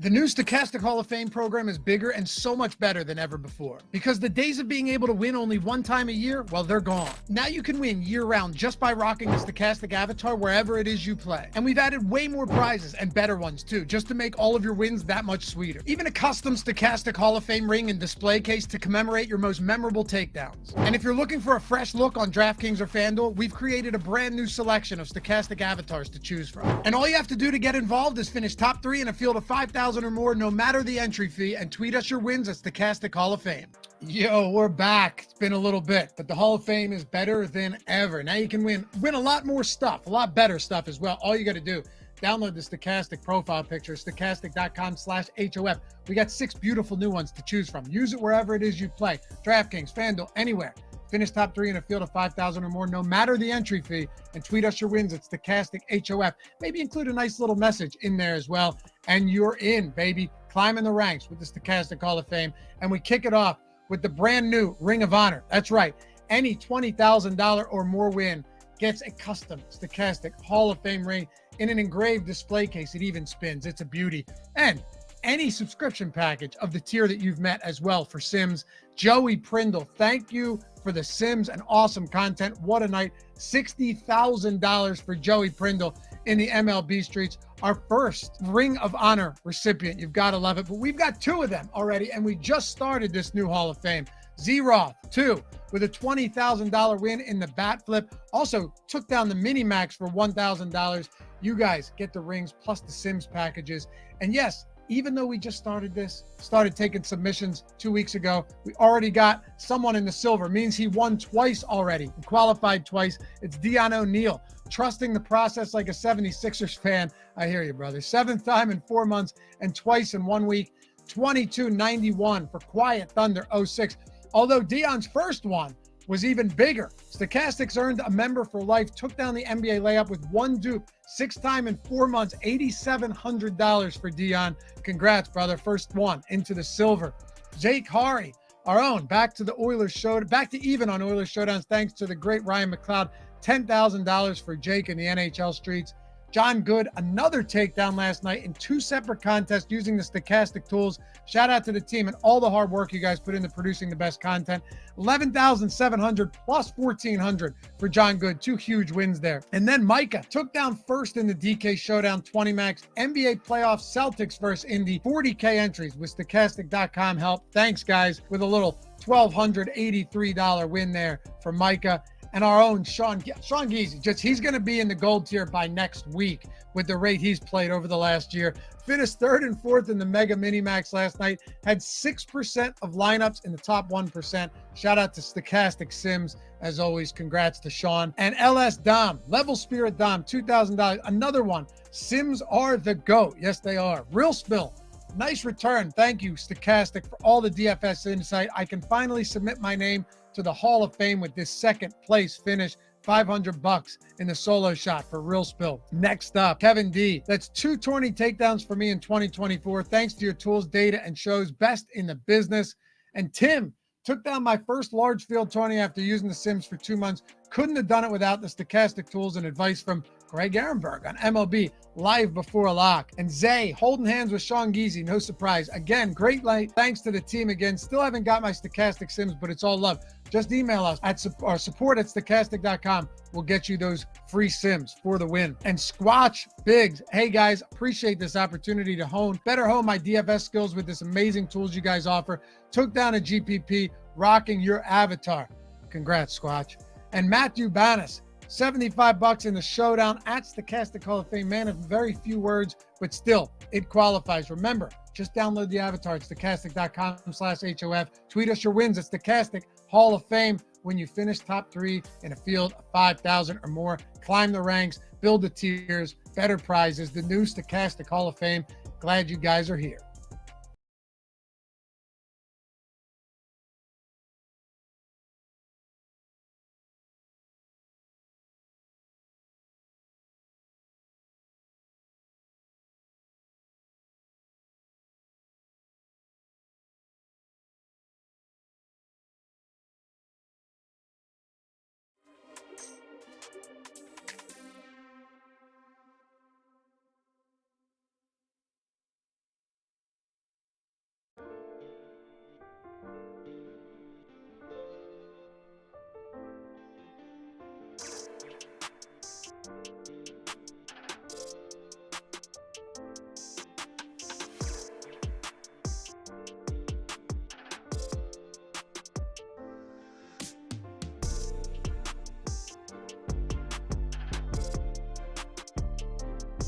The new Stokastic Hall of Fame program is bigger and so much better than ever before. Because the days of being able to win only one time a year, well, they're gone. Now you can win year-round just by rocking the Stokastic avatar wherever it is you play. And we've added way more prizes, and better ones too, just to make all of your wins that much sweeter. Even a custom Stokastic Hall of Fame ring and display case to commemorate your most memorable takedowns. And if you're looking for a fresh look on DraftKings or FanDuel, we've created a brand new selection of Stokastic avatars to choose from. And all you have to do to get involved is finish top 3 in a field of 5,000 or more, no matter the entry fee, and tweet us your wins at Stokastic Hall of Fame. Yo, we're back. It's been a little bit, but the Hall of Fame is better than ever. Now you can win a lot more stuff, a lot better stuff as well. All you got to do, download the Stokastic profile picture, stokastic.com/HOF. We got 6 beautiful new ones to choose from. Use it wherever it is you play. DraftKings, FanDuel, anywhere. Finish top 3 in a field of 5,000 or more, no matter the entry fee, and tweet us your wins at Stokastic HOF. Maybe include a nice little message in there as well, and you're in, baby. Climbing the ranks with the Stokastic Hall of Fame, and we kick it off with the brand new Ring of Honor. That's right. Any $20,000 or more win gets a custom Stokastic Hall of Fame ring in an engraved display case. It even spins. It's a beauty. And any subscription package of the tier that you've met as well for Sims. Joey Prindle, thank you for the Sims and awesome content. What a night. $60,000 for Joey Prindle in the MLB streets. Our first Ring of Honor recipient. You've got to love it. But we've got 2 of them already, and we just started this new Hall of Fame. Z-Roth, 2, with a $20,000 win in the bat flip. Also took down the mini max for $1,000. You guys get the rings plus the Sims packages. And yes, even though we just started taking submissions 2 weeks ago, we already got someone in the silver. Means he won twice already, qualified twice. It's Dion O'Neill, trusting the process like a 76ers fan. I hear you, brother. 7th time in 4 months and twice in 1 week. 22.91 for Quiet Thunder 06. Although Dion's first one was even bigger. Stokastic's earned a member for life, took down the NBA layup with 1 dupe, 6th time in 4 months, $8,700 for Dion. Congrats, brother. First one into the silver. Jake Hari, our own, back to the Oilers show, back to even on Oilers Showdowns, thanks to the great Ryan McLeod. $10,000 for Jake in the NHL streets. John Good, another takedown last night in 2 separate contests using the Stokastic tools. Shout out to the team and all the hard work you guys put into producing the best content. 11,700 plus 1,400 for John Good. 2 huge wins there. And then Micah took down first in the DK Showdown 20 max. NBA playoffs, Celtics versus Indy. 40K entries with Stokastic.com help. Thanks, guys, with a little $1,283 win there for Micah. And our own Sean Geezy, he's going to be in the gold tier by next week with the rate he's played over the last year. Finished 3rd and 4th in the Mega Mini Max last night. Had 6% of lineups in the top 1%. Shout out to Stokastic Sims. As always, congrats to Sean. And LS Dom, Level Spirit Dom, $2,000. Another one. Sims are the GOAT. Yes, they are. Real Spill. Nice return. Thank you, Stokastic, for all the DFS insight. I can finally submit my name to the Hall of Fame with this 2nd place finish. $500 in the solo shot for Real Spill. Next up, Kevin D. That's 2 tourney takedowns for me in 2024. Thanks to your tools, data, and shows. Best in the business. And Tim took down my first large field tourney after using the Sims for 2 months. Couldn't have done it without the Stokastic tools and advice from Greg Ehrenberg on MLB live before a lock. And Zay holding hands with Sean Geezy, no surprise. Again, great night. Thanks to the team again. Still haven't got my Stokastic Sims, but it's all love. Just email us at support at stokastic.com. We'll get you those free Sims for the win. And Squatch Biggs, hey guys, appreciate this opportunity to better hone my DFS skills with this amazing tools you guys offer. Took down a GPP, rocking your avatar. Congrats, Squatch. And Matthew Banis, $75 in the showdown at Stokastic Hall of Fame. Man of very few words, but still, it qualifies. Remember, just download the avatar at stokastic.com/HOF. Tweet us your wins at Stokastic Hall of Fame when you finish top 3 in a field of 5,000 or more. Climb the ranks, build the tiers, better prizes. The new Stokastic Hall of Fame. Glad you guys are here.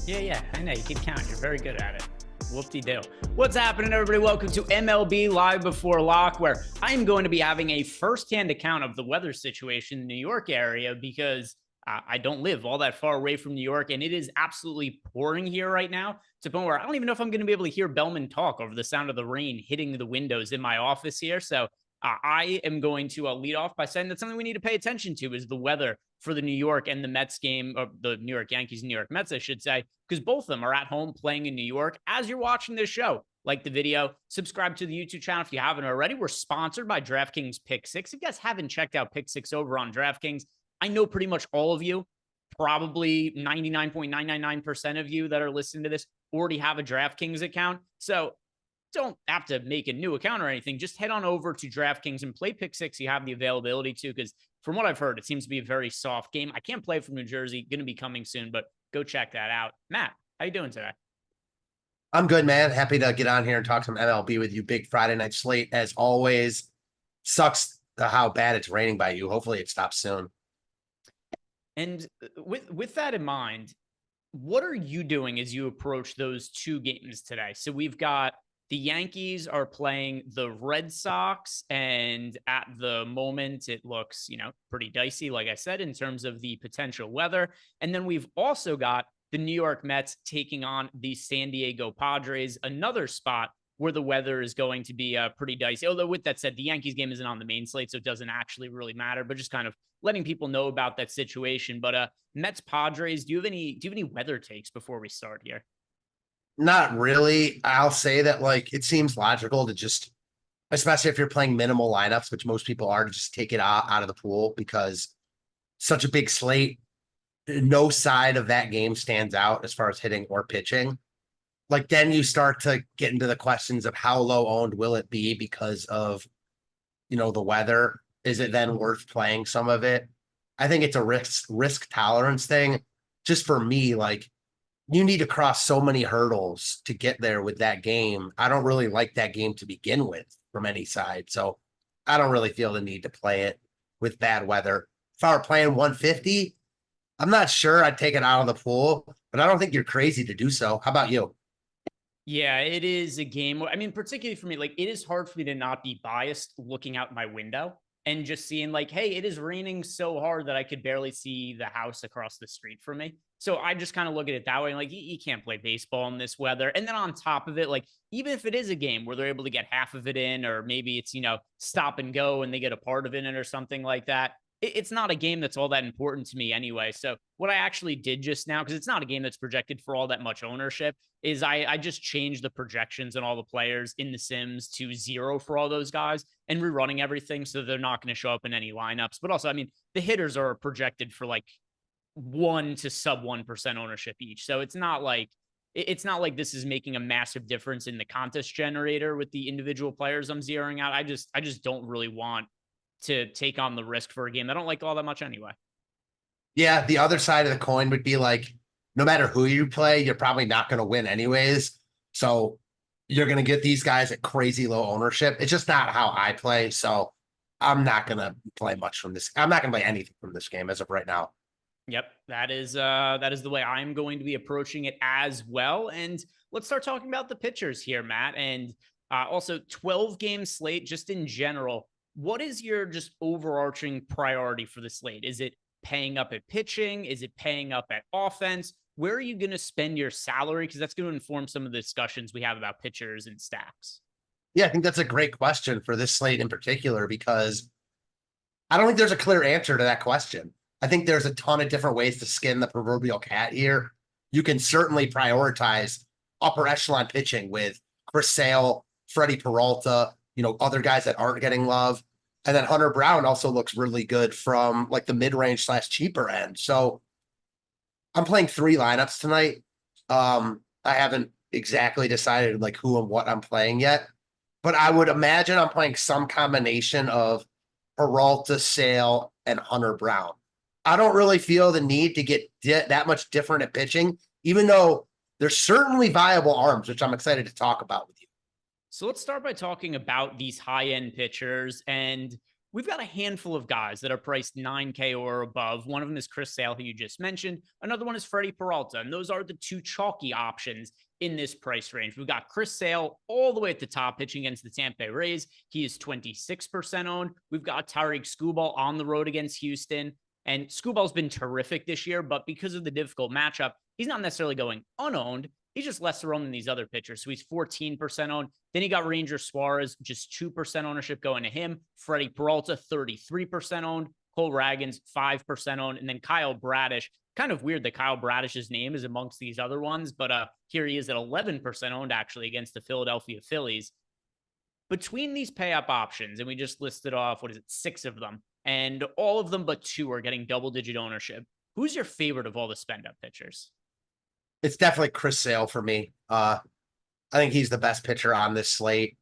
Yeah, I know. You can count. You're very good at it. Whoop-de-doo. What's happening, everybody? Welcome to MLB Live Before Lock, where I'm going to be having a firsthand account of the weather situation in the New York area because I don't live all that far away from New York, and it is absolutely pouring here right now to the point where I don't even know if I'm going to be able to hear Bellman talk over the sound of the rain hitting the windows in my office here. So I am going to lead off by saying that something we need to pay attention to is the weather for the New York and the Mets game, or the New York Yankees and New York Mets, I should say, because both of them are at home playing in New York. As you're watching this show, like the video, subscribe to the YouTube channel if you haven't already. We're sponsored by DraftKings Pick 6. If you guys haven't checked out Pick 6 over on DraftKings, I know pretty much all of you, probably 99.999% of you that are listening to this already have a DraftKings account. So don't have to make a new account or anything. Just head on over to DraftKings and play Pick 6. You have the availability to, because from what I've heard, it seems to be a very soft game. I can't play from New Jersey. Going to be coming soon, but go check that out. Matt, how you doing today? I'm good, man. Happy to get on here and talk some MLB with you. Big Friday night slate, as always. Sucks how bad it's raining by you. Hopefully it stops soon. And with that in mind, what are you doing as you approach those two games today? So we've got the Yankees are playing the Red Sox, and at the moment it looks, pretty dicey, like I said, in terms of the potential weather. And then we've also got the New York Mets taking on the San Diego Padres, another spot where the weather is going to be pretty dicey. Although with that said, the Yankees game isn't on the main slate, so it doesn't actually really matter, but just kind of letting people know about that situation. But Mets Padres, do you have any weather takes before we start here? Not really. I'll say that it seems logical to just, especially if you're playing minimal lineups, which most people are, to just take it out of the pool because such a big slate, no side of that game stands out as far as hitting or pitching. Then you start to get into the questions of how low owned will it be because of, the weather. Is it then worth playing some of it? I think it's a risk tolerance thing. Just for me, you need to cross so many hurdles to get there with that game. I don't really like that game to begin with from any side. So I don't really feel the need to play it with bad weather. If I were playing 150, I'm not sure I'd take it out of the pool, but I don't think you're crazy to do so. How about you? Yeah, it is a game. I mean, particularly for me, it is hard for me to not be biased looking out my window and just seeing hey, it is raining so hard that I could barely see the house across the street from me. So I just kind of look at it that way. You can't play baseball in this weather. And then on top of it, even if it is a game where they're able to get half of it in, or maybe it's, stop and go and they get a part of it in or something like that, it's not a game that's all that important to me anyway. So what I actually did just now, because it's not a game that's projected for all that much ownership, is I just changed the projections and all the players in the Sims to 0 for all those guys and rerunning everything so they're not going to show up in any lineups. But also, I mean, the hitters are projected for 1 to sub 1% ownership each. So it's not like this is making a massive difference in the contest generator with the individual players I'm zeroing out. I just don't really want to take on the risk for a game I don't like all that much anyway. Yeah, the other side of the coin would be no matter who you play, you're probably not going to win anyways. So you're going to get these guys at crazy low ownership. It's just not how I play. So I'm not going to play much from this. I'm not going to play anything from this game as of right now. Yep, that is the way I'm going to be approaching it as well. And let's start talking about the pitchers here, Matt. And also 12 game slate just in general. What is your just overarching priority for the slate? Is it paying up at pitching? Is it paying up at offense? Where are you going to spend your salary? Because that's going to inform some of the discussions we have about pitchers and stacks. Yeah, I think that's a great question for this slate in particular, because I don't think there's a clear answer to that question. I think there's a ton of different ways to skin the proverbial cat here. You can certainly prioritize upper echelon pitching with Chris Sale, Freddie Peralta, other guys that aren't getting love. And then Hunter Brown also looks really good from the mid-range / cheaper end. So I'm playing 3 lineups tonight. I haven't exactly decided who and what I'm playing yet, but I would imagine I'm playing some combination of Peralta, Sale, and Hunter Brown. I don't really feel the need to get that much different at pitching, even though there's certainly viable arms, which I'm excited to talk about with you. So let's start by talking about these high-end pitchers. And We've got a handful of guys that are priced 9K or above. One of them is Chris Sale, who you just mentioned. Another one is Freddie Peralta. And those are the two chalky options in this price range. We've got Chris Sale all the way at the top pitching against the Tampa Bay Rays. He is 26% owned. We've got Tyreek Skubal on the road against Houston. And Skubal's been terrific this year, but because of the difficult matchup, he's not necessarily going unowned. He's just lesser owned than these other pitchers. So he's 14% owned. Then you got Ranger Suarez, just 2% ownership going to him. Freddie Peralta, 33% owned. Cole Ragans, 5% owned. And then Kyle Bradish. Kind of weird that Kyle Bradish's name is amongst these other ones, but here he is at 11% owned actually against the Philadelphia Phillies. Between these pay-up options, and we just listed off, 6 of them, and all of them but 2 are getting double-digit ownership. Who's your favorite of all the spend-up pitchers? It's definitely Chris Sale for me. I think he's the best pitcher on this slate.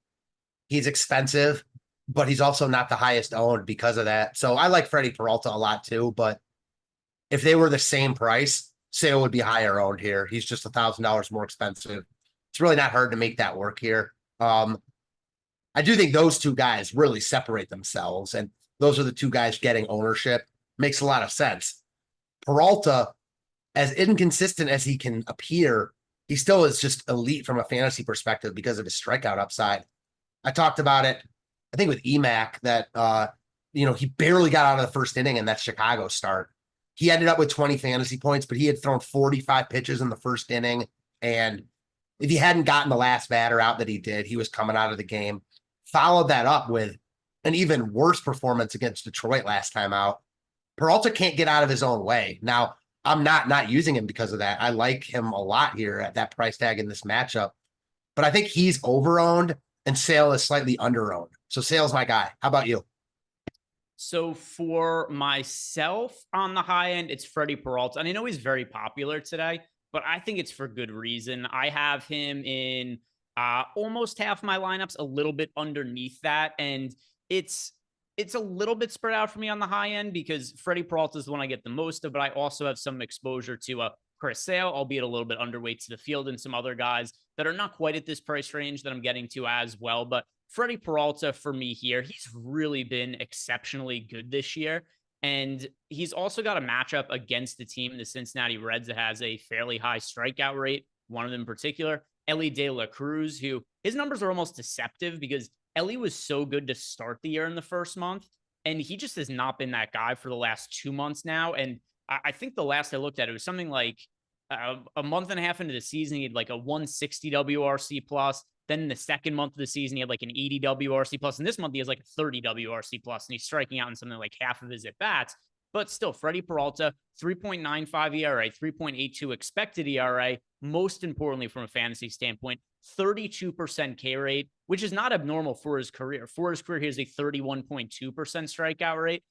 He's expensive, but he's also not the highest owned because of that. So I like Freddie Peralta a lot too, but if they were the same price, Sale would be higher owned here. He's just $1,000 more expensive. It's really not hard to make that work here. I do think those two guys really separate themselves, and those are the two guys getting ownership. Makes a lot of sense. Peralta, as inconsistent as he can appear, he still is just elite from a fantasy perspective because of his strikeout upside. I talked about it, I think with EMAC, that he barely got out of the first inning in that Chicago start. He ended up with 20 fantasy points, but he had thrown 45 pitches in the first inning. And if he hadn't gotten the last batter out that he did, he was coming out of the game. Followed that up with an even worse performance against Detroit last time out. Peralta can't get out of his own way. Now, I'm not using him because of that. I like him a lot here at that price tag in this matchup. But I think he's over-owned and Sale is slightly under-owned. So Sale's my guy. How about you? So for myself on the high end, it's Freddie Peralta. And I know he's very popular today, but I think it's for good reason. I have him in almost half my lineups, a little bit underneath that. And it's a little bit spread out for me on the high end because Freddie Peralta is the one I get the most of, but I also have some exposure to Chris Sale, albeit a little bit underweight to the field, and some other guys that are not quite at this price range that I'm getting to as well. But Freddie Peralta for me here, he's really been exceptionally good this year. And he's also got a matchup against the team, the Cincinnati Reds, that has a fairly high strikeout rate. One of them in particular, Elly De La Cruz, who his numbers are almost deceptive because Elly was so good to start the year in the first month, and he just has not been that guy for the last 2 months now. And I think the last I looked at, it was something like a month and a half into the season, he had like a 160 WRC plus. Then in the second month of the season, he had like an 80 WRC plus. And this month, he has like a 30 WRC plus, and he's striking out in something like half of his at-bats. But still, Freddie Peralta, 3.95 ERA, 3.82 expected ERA. Most importantly, from a fantasy standpoint, 32% K rate, which is not abnormal for his career. For his career, he has a 31.2% strikeout rate.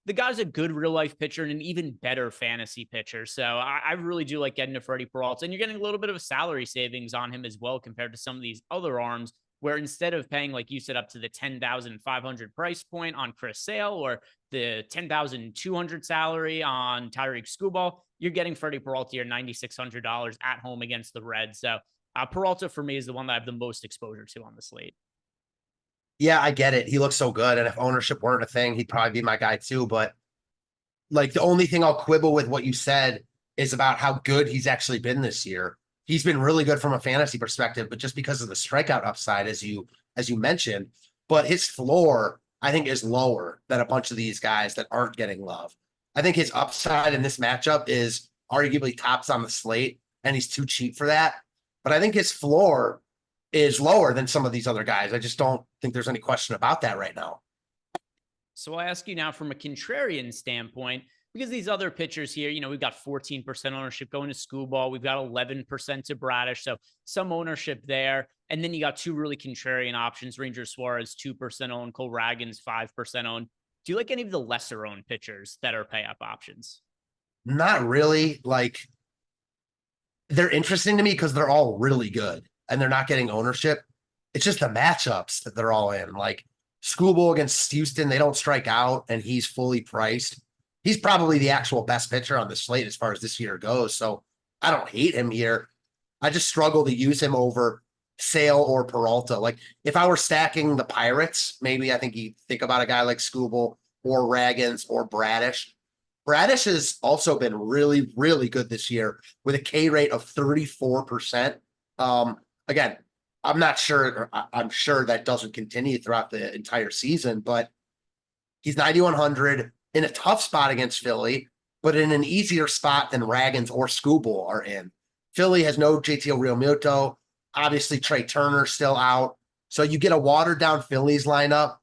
The guy's a good real-life pitcher and an even better fantasy pitcher. So I really do like getting to Freddie Peralta. And you're getting a little bit of a salary savings on him as well compared to some of these other arms, where instead of paying, like you said, up to the $10,500 price point on Chris Sale or the $10,200 salary on Tyreek Skubal, you're getting Freddie Peralta your $9,600 at home against the Reds. So Peralta for me is the one that I have the most exposure to on the slate. Yeah, I get it. He looks so good. And if ownership weren't a thing, he'd probably be my guy too. But like the only thing I'll quibble with what you said is about how good he's actually been this year. He's been really good from a fantasy perspective, but just because of the strikeout upside, as you mentioned, but his floor, I think, is lower than a bunch of these guys that aren't getting love. I think his upside in this matchup is arguably tops on the slate, and he's too cheap for that. But I think his floor is lower than some of these other guys. I just don't think there's any question about that right now. So I'll ask you now from a contrarian standpoint, because these other pitchers here, we've got 14% ownership going to Skubal. We've got 11% to Bradish. So some ownership there. And then you got 2 really contrarian options. Ranger Suarez, 2% owned. Cole Ragans, 5% owned. Do you like any of the lesser owned pitchers that are pay up options? Not really. Like, they're interesting to me because they're all really good and they're not getting ownership. It's just the matchups that they're all in. Like Skubal against Houston, they don't strike out and he's fully priced. He's probably the actual best pitcher on the slate as far as this year goes. So I don't hate him here. I just struggle to use him over Sale or Peralta. Like if I were stacking the Pirates, maybe I think you think about a guy like Scooble or Raggins or Bradish. Bradish has also been really, really good this year with a K rate of 34%. Again, I'm not sure. I'm sure that doesn't continue throughout the entire season, but he's 9,100 in a tough spot against Philly, but in an easier spot than Raggins or Scooble are in. Philly has no JT Realmuto. Obviously, Trey Turner still out. So you get a watered down Phillies lineup.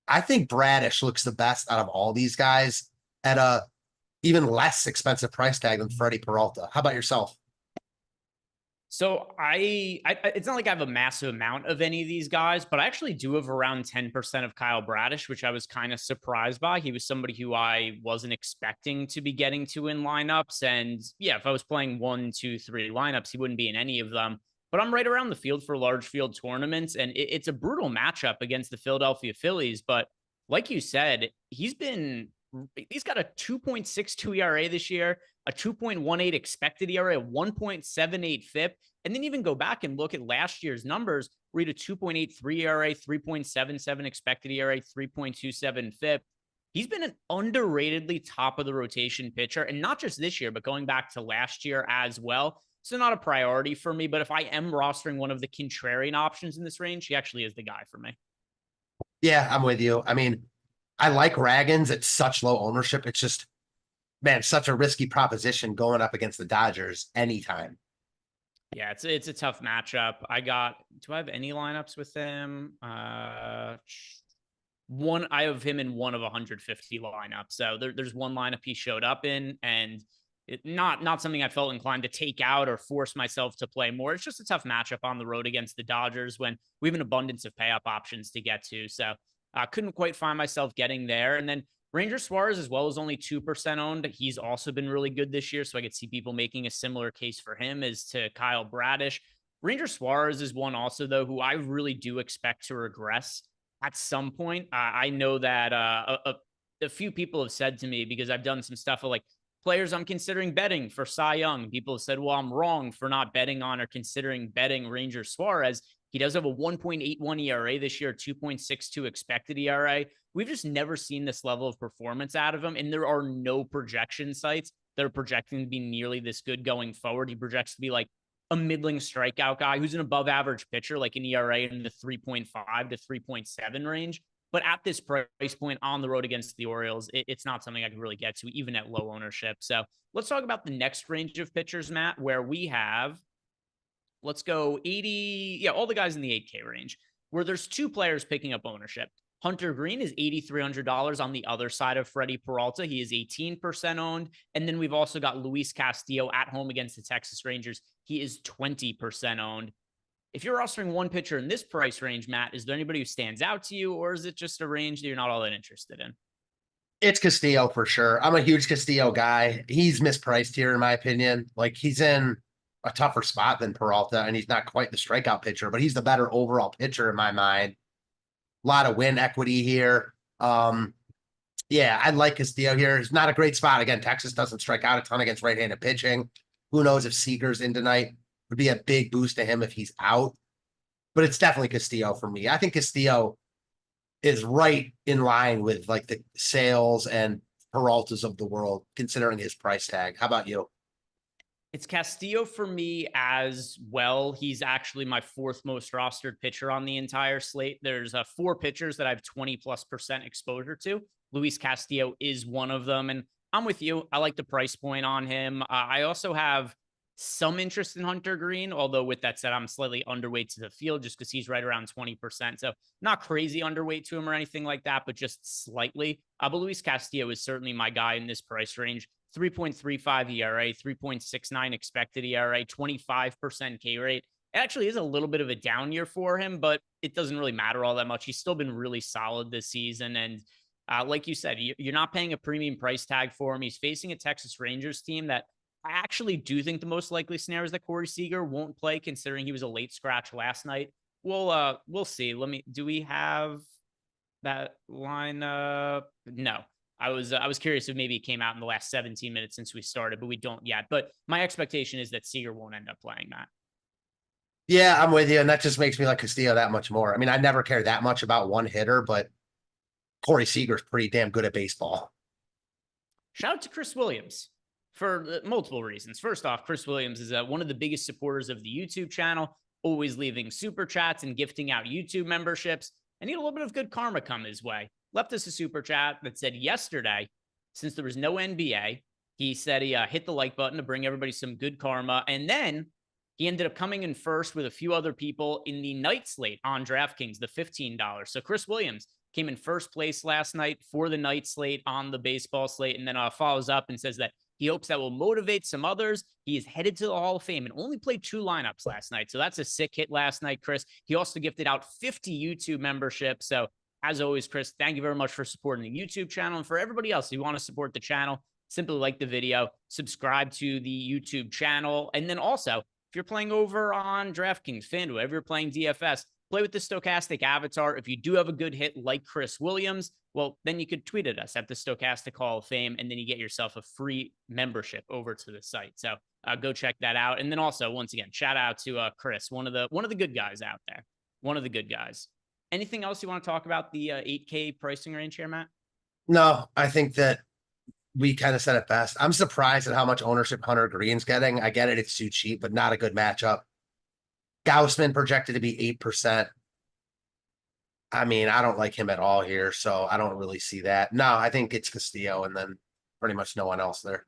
I think Bradish looks the best out of all these guys at a even less expensive price tag than Freddie Peralta. How about yourself? So I it's not like I have a massive amount of any of these guys, but I actually do have around 10% of Kyle Bradish, which I was kind of surprised by. He was somebody who I wasn't expecting to be getting to in lineups. And yeah, if I was playing 1, 2, 3 lineups, he wouldn't be in any of them. But I'm right around the field for large field tournaments, and it's a brutal matchup against the Philadelphia Phillies. But like you said, he's got a 2.62 ERA this year, a 2.18 expected ERA, a 1.78 FIP, and then even go back and look at last year's numbers. Read a 2.83 ERA, 3.77 expected ERA, 3.27 FIP. He's been an underratedly top of the rotation pitcher, and not just this year, but going back to last year as well. So not a priority for me, but if I am rostering one of the contrarian options in this range, he actually is the guy for me. Yeah, I'm with you. I mean, I like Raggins at such low ownership. It's just, man, such a risky proposition going up against the Dodgers anytime. Yeah, it's a tough matchup. Do I have any lineups with him? I have him in one of 150 lineups. So there's one lineup he showed up in, and not something I felt inclined to take out or force myself to play more. It's just a tough matchup on the road against the Dodgers when we have an abundance of pay up options to get to. So I couldn't quite find myself getting there. And then Ranger Suarez, as well, is only 2% owned. He's also been really good this year. So I could see people making a similar case for him as to Kyle Bradish. Ranger Suarez is one also, though, who I really do expect to regress at some point. I know that a few people have said to me, because I've done some stuff like players I'm considering betting for Cy Young. People have said, well, I'm wrong for not betting on or considering betting Ranger Suarez. He does have a 1.81 ERA this year, 2.62 expected ERA. We've just never seen this level of performance out of him, and there are no projection sites that are projecting to be nearly this good going forward. He projects to be like a middling strikeout guy who's an above average pitcher, like an ERA in the 3.5 to 3.7 range. But at this price point on the road against the Orioles, it's not something I can really get to, even at low ownership. So let's talk about the next range of pitchers, Matt, where we have, let's go 80. Yeah, all the guys in the 8K range, where there's two players picking up ownership. Hunter Green is $8,300 on the other side of Freddie Peralta. He is 18% owned. And then we've also got Luis Castillo at home against the Texas Rangers. He is 20% owned. If you're rostering one pitcher in this price range, Matt, is there anybody who stands out to you, or is it just a range that you're not all that interested in? It's Castillo for sure. I'm a huge Castillo guy. He's mispriced here, in my opinion. Like, he's in a tougher spot than Peralta, and he's not quite the strikeout pitcher, but he's the better overall pitcher in my mind. A lot of win equity here. Yeah, I like Castillo here. It's not a great spot. Again, Texas doesn't strike out a ton against right-handed pitching. Who knows if Seager's in tonight? Would be a big boost to him if he's out. But it's definitely Castillo for me. I think Castillo is right in line with like the Sales and Peraltas of the world, considering his price tag. How about you? It's Castillo for me as well. He's actually my fourth most rostered pitcher on the entire slate. There's 4 pitchers that I have 20+% exposure to. Luis Castillo is one of them. And I'm with you. I like the price point on him. I also have some interest in Hunter Green, although with that said, I'm slightly underweight to the field just because he's right around 20%. So not crazy underweight to him or anything like that, but just slightly. But Luis Castillo is certainly my guy in this price range. 3.35 ERA, 3.69 expected ERA, 25% K rate. It actually is a little bit of a down year for him, but it doesn't really matter all that much. He's still been really solid this season. And like you said, you're not paying a premium price tag for him. He's facing a Texas Rangers team that I actually do think the most likely scenario is that Corey Seager won't play, considering he was a late scratch last night. We'll see. Do we have that lineup? No. I was curious if maybe it came out in the last 17 minutes since we started, but we don't yet. But my expectation is that Seager won't end up playing that. Yeah, I'm with you. And that just makes me like Castillo that much more. I mean, I never care that much about one hitter, but Corey Seager's pretty damn good at baseball. Shout out to Chris Williams for multiple reasons. First off, Chris Williams is one of the biggest supporters of the YouTube channel, always leaving super chats and gifting out YouTube memberships. And he had a little bit of good karma come his way. Left us a super chat that said yesterday, since there was no NBA, he said he hit the like button to bring everybody some good karma. And then he ended up coming in first with a few other people in the night slate on DraftKings, the $15. So Chris Williams came in first place last night for the night slate on the baseball slate, and then follows up and says that he hopes that will motivate some others. He is headed to the Hall of Fame and only played 2 lineups last night. So that's a sick hit last night, Chris. He also gifted out 50 YouTube memberships. So as always, Chris, thank you very much for supporting the YouTube channel. And for everybody else who want to support the channel, simply like the video, subscribe to the YouTube channel. And then also, if you're playing over on DraftKings, FanDuel, if you're playing DFS, play with the Stokastic avatar. If you do have a good hit like Chris Williams, well, then you could tweet at us at the Stokastic Hall of Fame, and then you get yourself a free membership over to the site. So go check that out. And then also, once again, shout out to Chris, one of the good guys out there. One of the good guys. Anything else you want to talk about the 8K pricing range here, Matt? No, I think that we kind of said it best. I'm surprised at how much ownership Hunter Green's getting. I get it, it's too cheap, but not a good matchup. Gaussman projected to be 8%. I mean, I don't like him at all here, so I don't really see that. No, I think it's Castillo and then pretty much no one else there.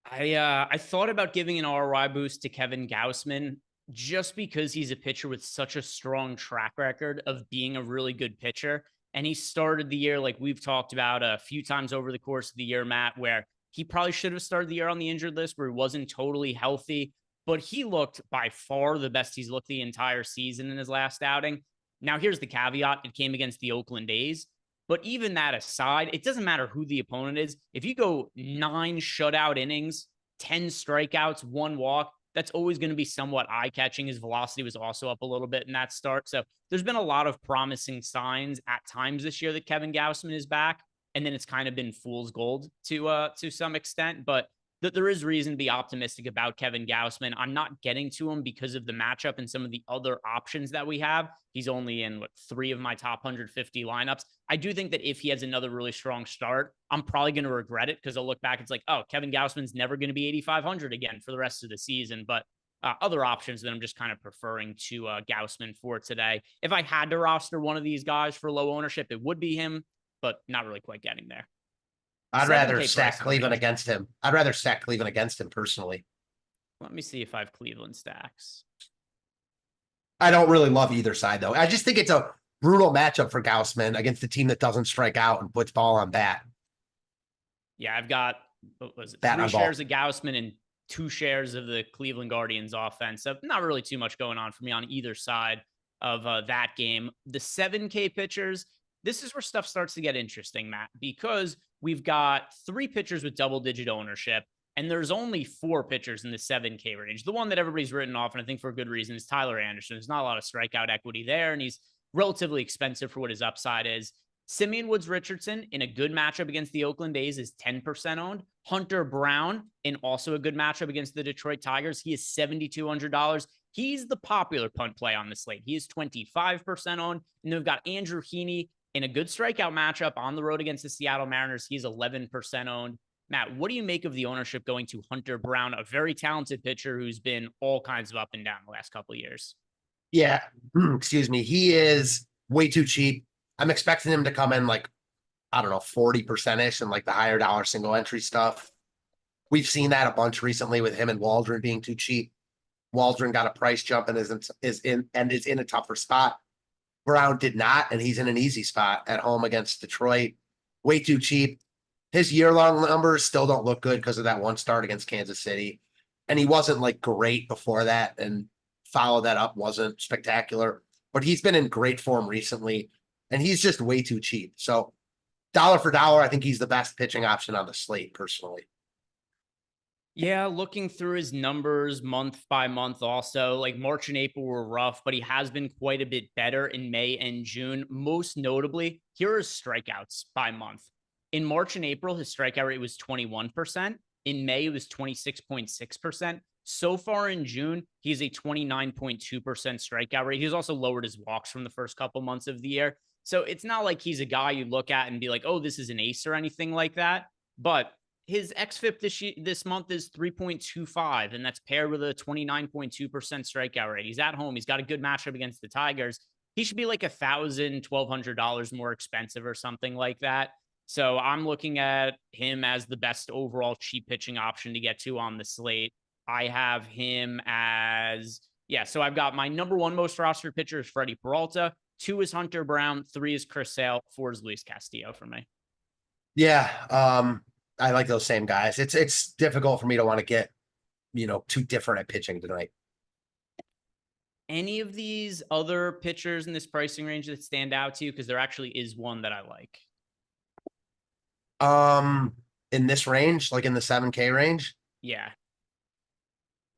I thought about giving an ROI boost to Kevin Gaussman just because he's a pitcher with such a strong track record of being a really good pitcher. And he started the year, like we've talked about a few times over the course of the year, Matt, where he probably should have started the year on the injured list where he wasn't totally healthy, but he looked by far the best he's looked the entire season in his last outing. Now, here's the caveat. It came against the Oakland A's. But even that aside, it doesn't matter who the opponent is. If you go 9 shutout innings, 10 strikeouts, 1 walk, that's always going to be somewhat eye-catching. His velocity was also up a little bit in that start. So there's been a lot of promising signs at times this year that Kevin Gaussman is back. And then it's kind of been fool's gold to some extent. But there is reason to be optimistic about Kevin Gaussman. I'm not getting to him because of the matchup and some of the other options that we have. He's only in 3 of my top 150 lineups. I do think that if he has another really strong start, I'm probably going to regret it because I'll look back. It's like, oh, Kevin Gaussman's never going to be 8,500 again for the rest of the season. But other options that I'm just kind of preferring to Gaussman for today. If I had to roster one of these guys for low ownership, it would be him, but not really quite getting there. I'd rather stack Cleveland against him. I'd rather stack Cleveland against him personally. Let me see if I have Cleveland stacks. I don't really love either side, though. I just think it's a brutal matchup for Gaussman against a team that doesn't strike out and puts ball on bat. Yeah, I've got, what was it, bat 3 shares of Gaussman and 2 shares of the Cleveland Guardians offense. So not really too much going on for me on either side of that game. The 7K pitchers, this is where stuff starts to get interesting, Matt, because we've got 3 pitchers with double-digit ownership, and there's only 4 pitchers in the 7K range. The one that everybody's written off, and I think for a good reason, is Tyler Anderson. There's not a lot of strikeout equity there, and he's relatively expensive for what his upside is. Simeon Woods Richardson in a good matchup against the Oakland A's is 10% owned. Hunter Brown in also a good matchup against the Detroit Tigers. He is $7,200. He's the popular punt play on the slate. He is 25% owned. And then we've got Andrew Heaney in a good strikeout matchup on the road against the Seattle Mariners. He's 11% owned. Matt, what do you make of the ownership going to Hunter Brown, a very talented pitcher who's been all kinds of up and down the last couple of years? Yeah, excuse me. He is way too cheap. I'm expecting him to come in like, I don't know, 40%-ish and like the higher dollar single entry stuff. We've seen that a bunch recently with him and Waldron being too cheap. Waldron got a price jump and is in a tougher spot. Brown did not, and he's in an easy spot at home against Detroit. Way too cheap. His year-long numbers still don't look good because of that one start against Kansas City. And he wasn't like great before that, and follow that up wasn't spectacular. But he's been in great form recently, and he's just way too cheap. So dollar for dollar, I think he's the best pitching option on the slate, personally. Yeah, looking through his numbers month by month also, like March and April were rough, but he has been quite a bit better in May and June. Most notably, here are his strikeouts by month. In March and April, his strikeout rate was 21%. In May, it was 26.6%. So far in June, he's a 29.2% strikeout rate. He's also lowered his walks from the first couple months of the year. So it's not like he's a guy you look at and be like, oh, this is an ace or anything like that. But his xFIP this month is 3.25, and that's paired with a 29.2% strikeout rate. He's at home. He's got a good matchup against the Tigers. He should be like $1,000, $1,200 more expensive or something like that. So I'm looking at him as the best overall cheap pitching option to get to on the slate. I have him as, so I've got my number one most rostered pitcher is Freddie Peralta. 2 is Hunter Brown. 3 is Chris Sale. 4 is Luis Castillo for me. Yeah. I like those same guys. It's difficult for me to want to get, too different at pitching tonight. Any of these other pitchers in this pricing range that stand out to you? Because there actually is one that I like. In this range, like in the 7K range? Yeah.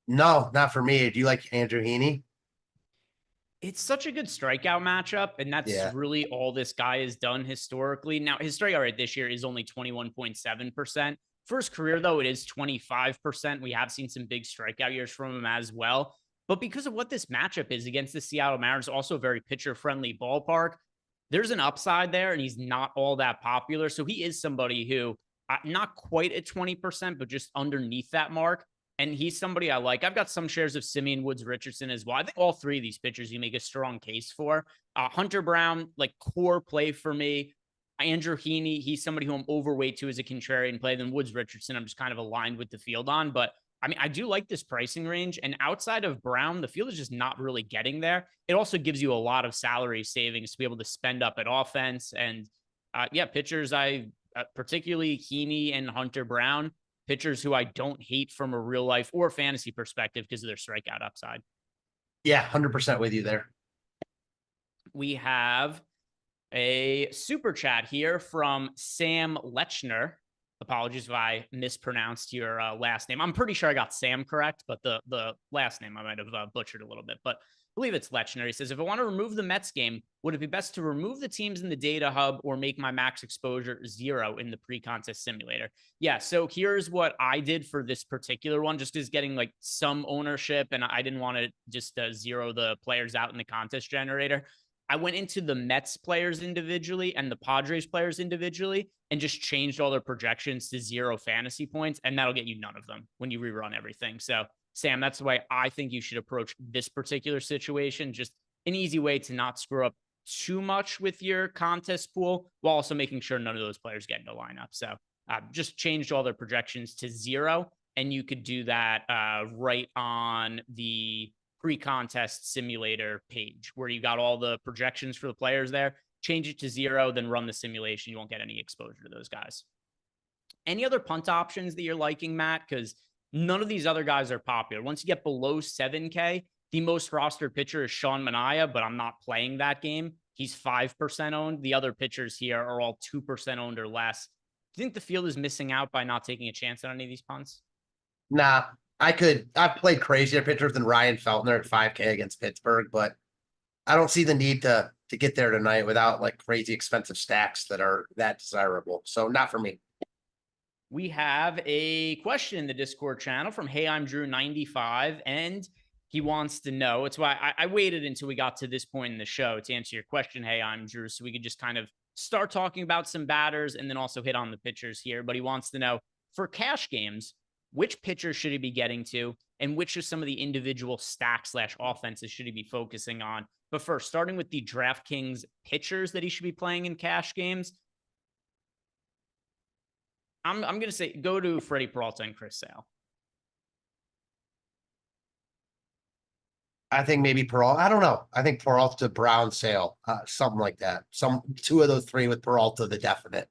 No, not for me. Do you like Andrew Heaney? It's such a good strikeout matchup, and that's really all this guy has done historically. Now, his strikeout rate this year is only 21.7%. For his career, though, it is 25%. We have seen some big strikeout years from him as well. But because of what this matchup is against the Seattle Mariners, also a very pitcher-friendly ballpark, there's an upside there, and he's not all that popular. So he is somebody who, not quite at 20%, but just underneath that mark. And he's somebody I like. I've got some shares of Simeon, Woods, Richardson as well. I think all 3 of these pitchers you make a strong case for. Hunter Brown, like core play for me. Andrew Heaney, he's somebody who I'm overweight to as a contrarian play. Then Woods, Richardson, I'm just kind of aligned with the field on. But I mean, I do like this pricing range. And outside of Brown, the field is just not really getting there. It also gives you a lot of salary savings to be able to spend up at offense. And pitchers particularly Heaney and Hunter Brown, pitchers who I don't hate from a real life or fantasy perspective because of their strikeout upside. Yeah, 100% with you there. We have a super chat here from Sam Lechner. Apologies if I mispronounced your last name. I'm pretty sure I got Sam correct, but the last name I might have butchered a little bit. But I believe it's Lechner. He says, if I want to remove the Mets game, would it be best to remove the teams in the data hub or make my max exposure 0 in the pre-contest simulator? Yeah, so here's what I did for this particular one, just as getting like some ownership, and I didn't want to just zero the players out in the contest generator. I went into the Mets players individually and the Padres players individually and just changed all their projections to 0 fantasy points, and that'll get you none of them when you rerun everything. So Sam, that's the way I think you should approach this particular situation. Just an easy way to not screw up too much with your contest pool while also making sure none of those players get into lineup. So just changed all their projections to 0. And you could do that right on the pre-contest simulator page where you got all the projections for the players there. Change it to 0, then run the simulation. You won't get any exposure to those guys. Any other punt options that you're liking, Matt? Because none of these other guys are popular. Once you get below 7K, the most rostered pitcher is Sean Manaea, but I'm not playing that game. He's 5% owned. The other pitchers here are all 2% owned or less. Do you think the field is missing out by not taking a chance on any of these punts? Nah, I've played crazier pitchers than Ryan Feltner at 5K against Pittsburgh, but I don't see the need to get there tonight without like crazy expensive stacks that are that desirable. So not for me. We have a question in the Discord channel from Hey, I'm Drew 95, and he wants to know. It's why I waited until we got to this point in the show to answer your question, Hey, I'm Drew, so we could just kind of start talking about some batters and then also hit on the pitchers here. But he wants to know, for cash games, which pitchers should he be getting to, and which of some of the individual stack/offenses should he be focusing on? But first, starting with the DraftKings pitchers that he should be playing in cash games, I'm going to say go to Freddie Peralta and Chris Sale. I think maybe Peralta. I don't know. I think Peralta, Brown, Sale, something like that. 2 of those 3 with Peralta, the definite.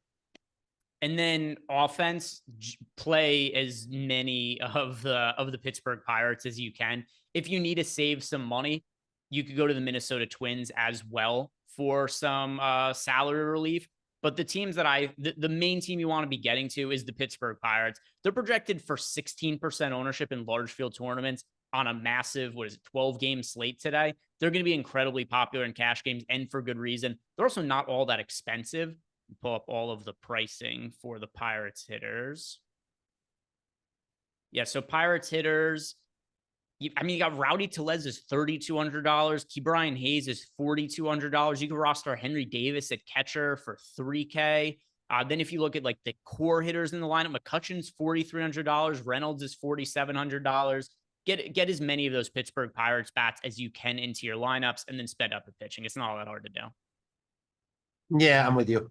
And then offense, play as many of the Pittsburgh Pirates as you can. If you need to save some money, you could go to the Minnesota Twins as well for some salary relief. But the teams that the main team you want to be getting to is the Pittsburgh Pirates. They're projected for 16% ownership in large field tournaments on a massive, 12-game slate today. They're going to be incredibly popular in cash games, and for good reason. They're also not all that expensive. Pull up all of the pricing for the Pirates hitters. Yeah, so Pirates hitters, You got Rowdy Tellez is $3,200. Ke'Bryan Hayes is $4,200. You can roster Henry Davis at catcher for $3K. Then if you look at like the core hitters in the lineup, McCutcheon's $4,300. Reynolds is $4,700. Get as many of those Pittsburgh Pirates bats as you can into your lineups and then spend up at pitching. It's not all that hard to do. Yeah, I'm with you.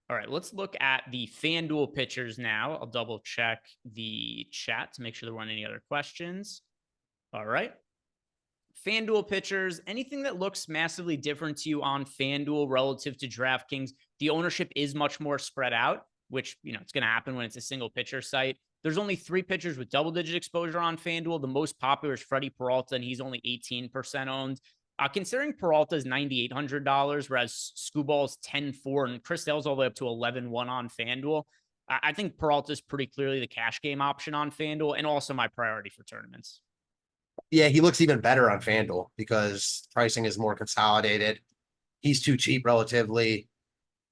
All right, let's look at the FanDuel pitchers now. I'll double check the chat to make sure there weren't any other questions. All right. FanDuel pitchers, anything that looks massively different to you on FanDuel relative to DraftKings? The ownership is much more spread out, which, it's going to happen when it's a single pitcher site. There's only 3 pitchers with double-digit exposure on FanDuel. The most popular is Freddie Peralta, and he's only 18% owned. Considering Peralta is $9,800, whereas Skubal's 10-4, and Chris Sale's all the way up to 11-1 on FanDuel, I think Peralta is pretty clearly the cash game option on FanDuel, and also my priority for tournaments. Yeah, he looks even better on FanDuel because pricing is more consolidated. He's too cheap relatively.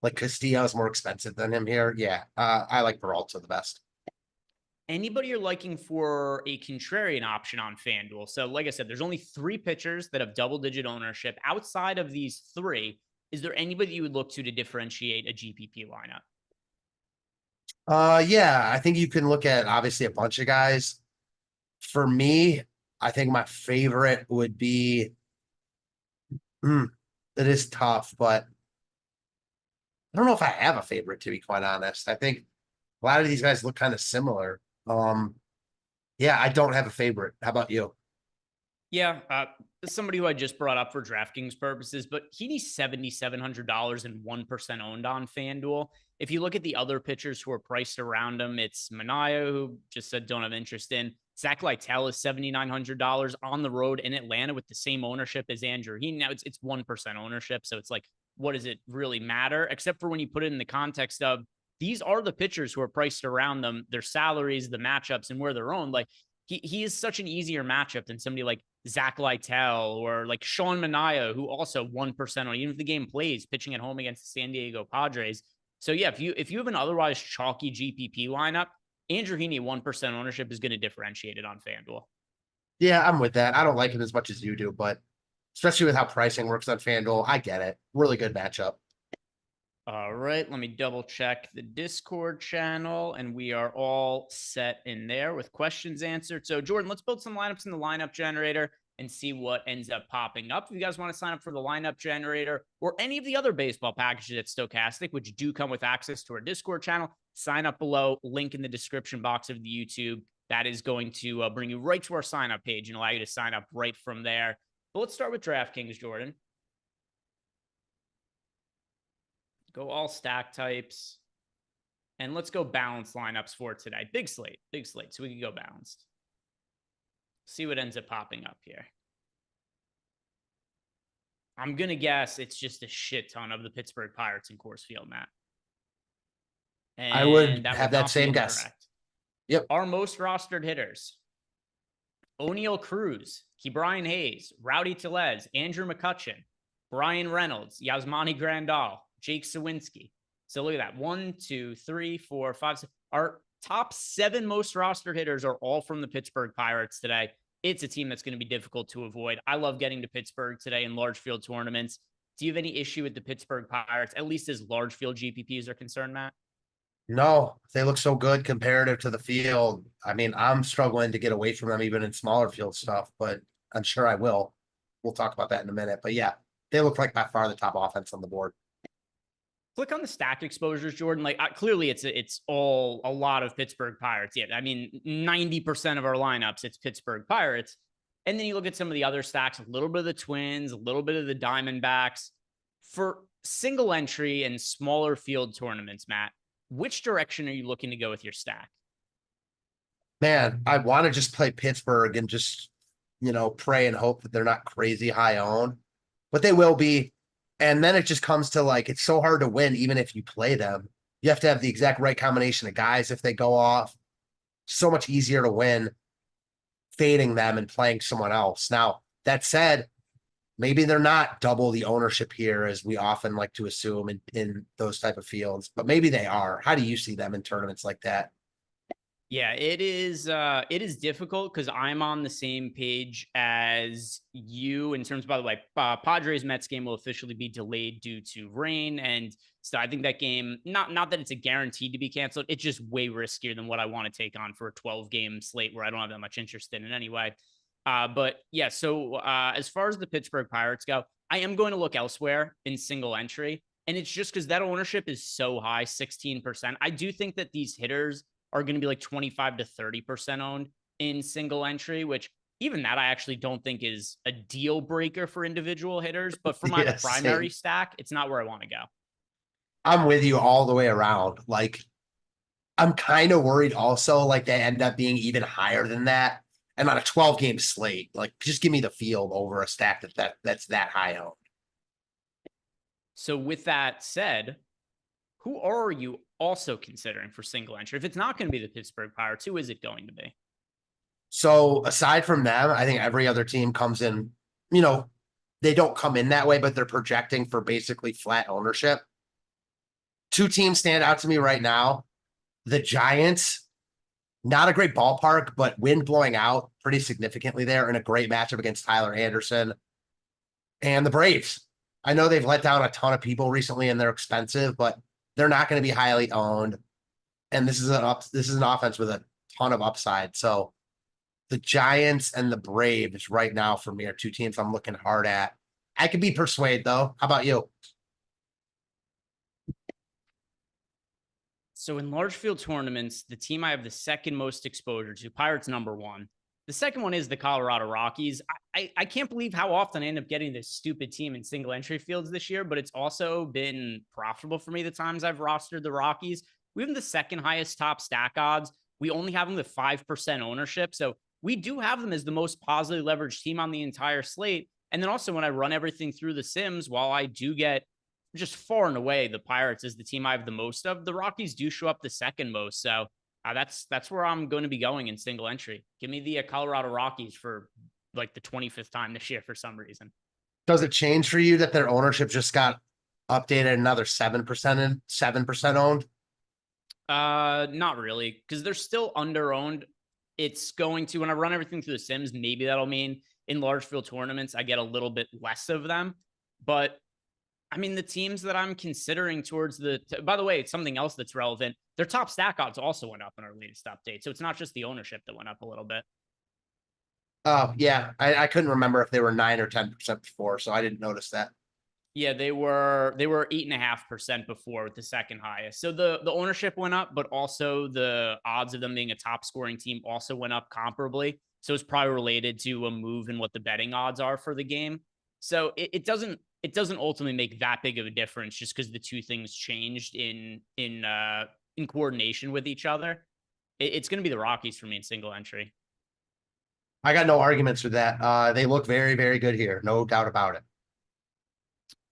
Like Castillo is more expensive than him here. Yeah, I like Peralta the best. Anybody you're liking for a contrarian option on FanDuel? So like I said, there's only 3 pitchers that have double-digit ownership. Outside of these 3, is there anybody you would look to differentiate a GPP lineup? Yeah, I think you can look at obviously a bunch of guys. For me, I think my favorite would be, it is tough, but I don't know if I have a favorite, to be quite honest. I think a lot of these guys look kind of similar. Yeah, I don't have a favorite. How about you? Yeah, somebody who I just brought up for DraftKings purposes, but he's $7,700 and 1% owned on FanDuel. If you look at the other pitchers who are priced around him, it's Manaea, who just said don't have interest in. Zach Lytle is $7,900 on the road in Atlanta with the same ownership as Andrew Heaney. Now it's 1% ownership, so it's like, what does it really matter? Except for when you put it in the context of these are the pitchers who are priced around them, their salaries, the matchups, and where they're owned. Like he is such an easier matchup than somebody like Zach Lytle or like Sean Manaea, who also 1% on, even if the game plays, pitching at home against the San Diego Padres. So yeah, if you have an otherwise chalky GPP lineup, Andrew Heaney 1% ownership is going to differentiate it on FanDuel. Yeah, I'm with that. I don't like him as much as you do, but especially with how pricing works on FanDuel, I get it. Really good matchup. All right, let me double check the Discord channel, and we are all set in there with questions answered. So Jordan, let's build some lineups in the lineup generator and see what ends up popping up. If you guys want to sign up for the lineup generator or any of the other baseball packages at Stokastic, which do come with access to our Discord channel, sign up below, link in the description box of the YouTube. That is going to bring you right to our sign up page and allow you to sign up right from there. But let's start with DraftKings, Jordan. Go all stack types. And let's go balanced lineups for today. Big slate, so we can go balanced. See what ends up popping up here. I'm going to guess it's just a shit ton of the Pittsburgh Pirates in Coors Field, Matt. And I would have that same guess. Yep. Our most rostered hitters: O'Neal Cruz, Ke'Bryan Hayes, Rowdy Tellez, Andrew McCutcheon, Brian Reynolds, Yasmani Grandal, Jake Sawinski. So look at that. 1, 2, 3, 4, 5, 6. Our top 7 most rostered hitters are all from the Pittsburgh Pirates today. It's a team that's going to be difficult to avoid. I love getting to Pittsburgh today in large field tournaments. Do you have any issue with the Pittsburgh Pirates, at least as large field GPPs are concerned, Matt? No, they look so good comparative to the field. I mean, I'm struggling to get away from them even in smaller field stuff, but I'm sure I will. We'll talk about that in a minute. But yeah, they look like by far the top offense on the board. Click on the stacked exposures, Jordan. Like clearly it's all a lot of Pittsburgh Pirates. Yeah, I mean, 90% of our lineups, it's Pittsburgh Pirates. And then you look at some of the other stacks, a little bit of the Twins, a little bit of the Diamondbacks. For single entry and smaller field tournaments, Matt, which direction are you looking to go with your stack? Man, I want to just play Pittsburgh and just, pray and hope that they're not crazy high owned, but they will be. And then it just comes to like, it's so hard to win, even if you play them. You have to have the exact right combination of guys if they go off. So much easier to win fading them and playing someone else. Now, that said, maybe they're not double the ownership here as we often like to assume in those type of fields, but maybe they are. How do you see them in tournaments like that? Yeah, it is difficult because I'm on the same page as you in terms, by the way, Padres Mets game will officially be delayed due to rain. And so I think that game, not that it's a guaranteed to be canceled, it's just way riskier than what I want to take on for a 12 game slate where I don't have that much interest in it anyway. But yeah, so as far as the Pittsburgh Pirates go, I am going to look elsewhere in single entry. And it's just because that ownership is so high, 16%. I do think that these hitters are going to be like 25 to 30% owned in single entry, which even that I actually don't think is a deal breaker for individual hitters. But for my primary stack, it's not where I want to go. I'm with you all the way around. Like, I'm kind of worried also, like they end up being even higher than that. And on a 12 game slate, like just give me the field over a stack that's that high owned. So with that said, who are you also considering for single entry? If it's not going to be the Pittsburgh Pirates, who is it going to be? So aside from them, I think every other team comes in, they don't come in that way, but they're projecting for basically flat ownership. Two teams stand out to me right now. The Giants, not a great ballpark, but wind blowing out pretty significantly there in a great matchup against Tyler Anderson. And the Braves. I know they've let down a ton of people recently and they're expensive, but they're not going to be highly owned. And this is an offense with a ton of upside. So the Giants and the Braves right now for me are two teams I'm looking hard at. I could be persuaded though. How about you? So in large field tournaments, the team I have the second most exposure to, Pirates number one. The second one is the Colorado Rockies. I can't believe how often I end up getting this stupid team in single entry fields this year, but it's also been profitable for me the times I've rostered the Rockies. We have the second highest top stack odds. We only have them with 5% ownership. So we do have them as the most positively leveraged team on the entire slate. And then also when I run everything through the Sims, while I do get just far and away the Pirates is the team I have the most of, the Rockies do show up the second most. So that's where I'm going to be going in single entry. Give me the Colorado Rockies for like the 25th time this year for some reason. Does it change for you that their ownership just got updated another 7% and 7% owned? Not really, because they're still under-owned. It's going to, when I run everything through the Sims, maybe that'll mean in large field tournaments, I get a little bit less of them. But I mean, the teams that I'm considering towards by the way, it's something else that's relevant. Their top stack odds also went up in our latest update. So it's not just the ownership that went up a little bit. Oh, yeah. I couldn't remember if they were 9 or 10% before, so I didn't notice that. Yeah, they were 8.5% before with the second highest. So the ownership went up, but also the odds of them being a top scoring team also went up comparably. So it's probably related to a move in what the betting odds are for the game. So it doesn't ultimately make that big of a difference just because the two things changed in coordination with each other. It's going to be the Rockies for me in single entry. I got no arguments with that. They look very, very good here. No doubt about it.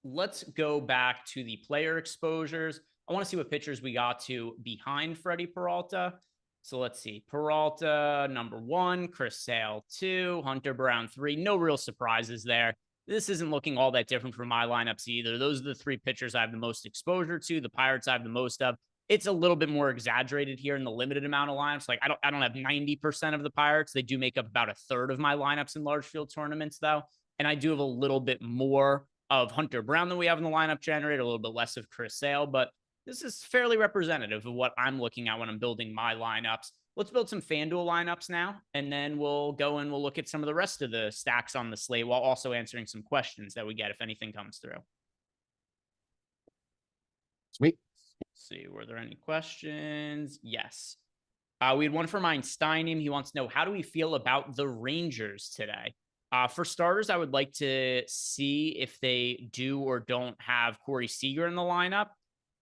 Let's go back to the player exposures. I want to see what pitchers we got to behind Freddie Peralta. So let's see. Peralta, number 1, Chris Sale, 2, Hunter Brown, 3. No real surprises there. This isn't looking all that different from my lineups either. Those are the 3 pitchers I have the most exposure to. The Pirates I have the most of. It's a little bit more exaggerated here in the limited amount of lineups. Like I don't have 90% of the Pirates. They do make up about a third of my lineups in large field tournaments though. And I do have a little bit more of Hunter Brown than we have in the lineup generator, a little bit less of Chris Sale, but this is fairly representative of what I'm looking at when I'm building my lineups. Let's build some FanDuel lineups now, and then we'll go and we'll look at some of the rest of the stacks on the slate while also answering some questions that we get if anything comes through. Sweet. Let's see, were there any questions? Yes. We had one from Einsteinium. He wants to know, how do we feel about the Rangers today? For starters, I would like to see if they do or don't have Corey Seager in the lineup.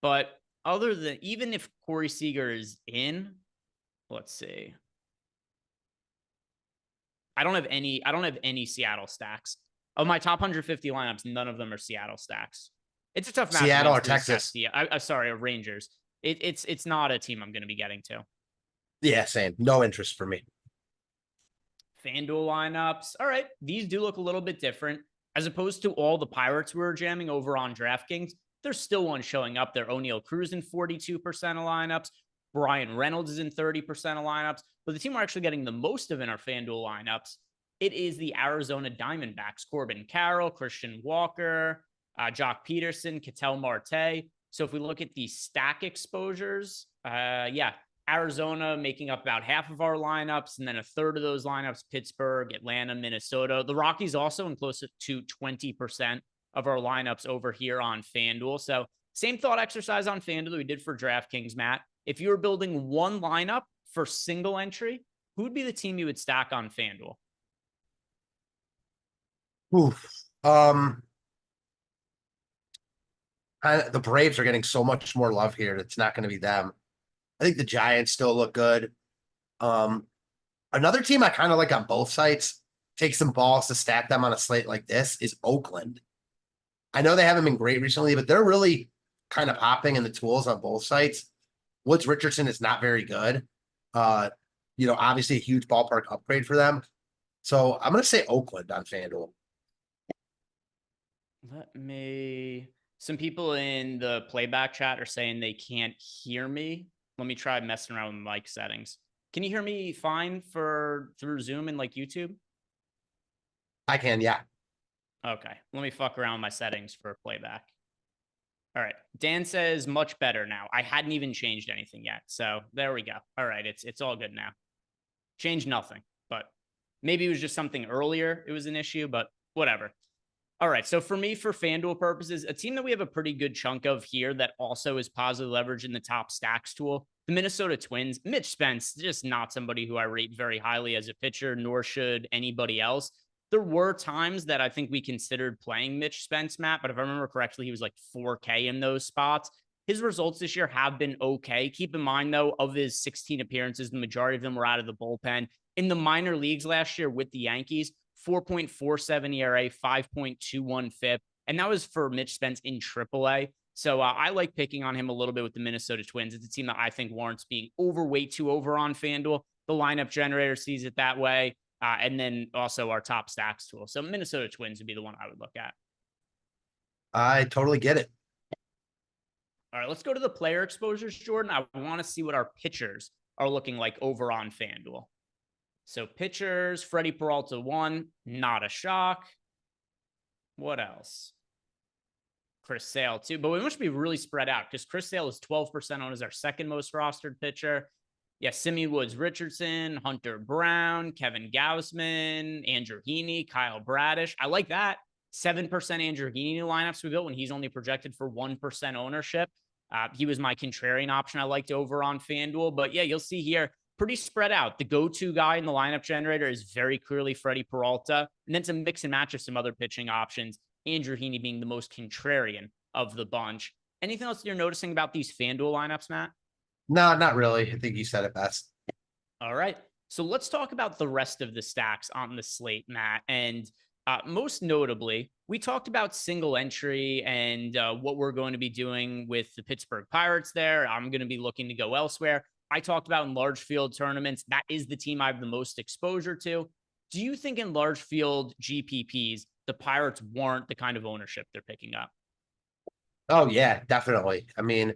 But other than, even if Corey Seager is in, let's see. I don't have any Seattle stacks. Of my top 150 lineups, none of them are Seattle stacks. It's a tough match. Seattle or Texas? Sorry, Rangers. It's not a team I'm going to be getting to. Yeah, same. No interest for me. FanDuel lineups. All right. These do look a little bit different. As opposed to all the Pirates we were jamming over on DraftKings, there's still one showing up there. O'Neal Cruz in 42% of lineups. Brian Reynolds is in 30% of lineups. But the team we're actually getting the most of in our FanDuel lineups, it is the Arizona Diamondbacks. Corbin Carroll, Christian Walker, Jock Peterson, Ketel Marte. So if we look at the stack exposures, Arizona making up about half of our lineups, and then a third of those lineups, Pittsburgh, Atlanta, Minnesota. The Rockies also in close to 20% of our lineups over here on FanDuel. So same thought exercise on FanDuel we did for DraftKings, Matt. If you were building one lineup for single entry, who would be the team you would stack on FanDuel? The Braves are getting so much more love here. It's not going to be them. I think the Giants still look good. Another team I kind of like on both sites, take some balls to stack them on a slate like this, is Oakland. I know they haven't been great recently, but they're really kind of hopping in the tools on both sites. Woods Richardson is not very good. Obviously a huge ballpark upgrade for them. So I'm going to say Oakland on FanDuel. Some people in the playback chat are saying they can't hear me. Let me try messing around with mic settings. Can you hear me fine through Zoom and like YouTube? I can, yeah. Okay. Let me fuck around with my settings for playback. All right. Dan says much better now. I hadn't even changed anything yet. So there we go. All right. It's all good now. Changed nothing, but maybe it was just something earlier. It was an issue, but whatever. All right. So for me, for FanDuel purposes, a team that we have a pretty good chunk of here that also is positive leverage in the top stacks tool, the Minnesota Twins. Mitch Spence, just not somebody who I rate very highly as a pitcher, nor should anybody else. There were times that I think we considered playing Mitch Spence, Matt, but if I remember correctly, he was like 4K in those spots. His results this year have been okay. Keep in mind, though, of his 16 appearances, the majority of them were out of the bullpen. In the minor leagues last year with the Yankees, 4.47 ERA, 5.21 FIP, and that was for Mitch Spence in AAA. So I like picking on him a little bit with the Minnesota Twins. It's a team that I think warrants being overweight to over on FanDuel. The lineup generator sees it that way. And then also our top stacks tool. So Minnesota Twins would be the one I would look at. I totally get it. All right, let's go to the player exposures, Jordan. I want to see what our pitchers are looking like over on FanDuel. So pitchers, Freddie Peralta 1, not a shock. What else? Chris Sale 2, but we must be really spread out because Chris Sale is 12% owned as our second most rostered pitcher. Yeah, Simeon Woods Richardson, Hunter Brown, Kevin Gausman, Andrew Heaney, Kyle Bradish. I like that. 7% Andrew Heaney lineups we built when he's only projected for 1% ownership. He was my contrarian option I liked over on FanDuel. But yeah, you'll see here, pretty spread out. The go-to guy in the lineup generator is very clearly Freddie Peralta. And then some mix and match of some other pitching options. Andrew Heaney being the most contrarian of the bunch. Anything else you're noticing about these FanDuel lineups, Matt? No, not really. I think you said it best. All right. So let's talk about the rest of the stacks on the slate, Matt. And most notably, we talked about single entry and what we're going to be doing with the Pittsburgh Pirates there. I'm going to be looking to go elsewhere. I talked about in large field tournaments. That is the team I have the most exposure to. Do you think in large field GPPs, the Pirates warrant the kind of ownership they're picking up? Oh, yeah, definitely. I mean,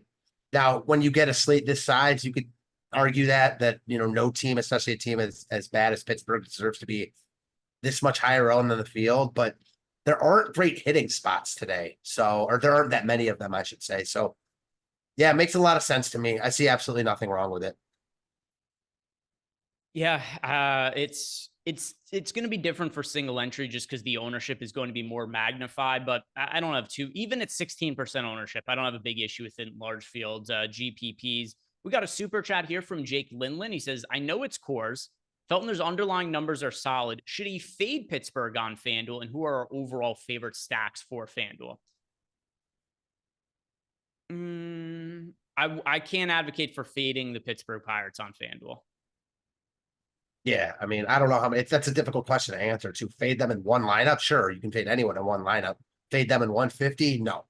now when you get a slate this size, you could argue that no team, especially a team as bad as Pittsburgh, deserves to be this much higher owned than the field, but there aren't great hitting spots today. Or there aren't that many of them, I should say. So yeah, it makes a lot of sense to me. I see absolutely nothing wrong with it. Yeah, it's going to be different for single entry just because the ownership is going to be more magnified, but I don't have even at 16% ownership, I don't have a big issue with large fields, GPPs. We got a super chat here from Jake Linlin. He says, I know it's cores. Feltner's underlying numbers are solid. Should he fade Pittsburgh on FanDuel? And who are our overall favorite stacks for FanDuel? I can't advocate for fading the Pittsburgh Pirates on FanDuel. Yeah, I mean, I don't know how many. That's a difficult question to answer. To fade them in one lineup, sure, you can fade anyone in one lineup. Fade them in 150, no.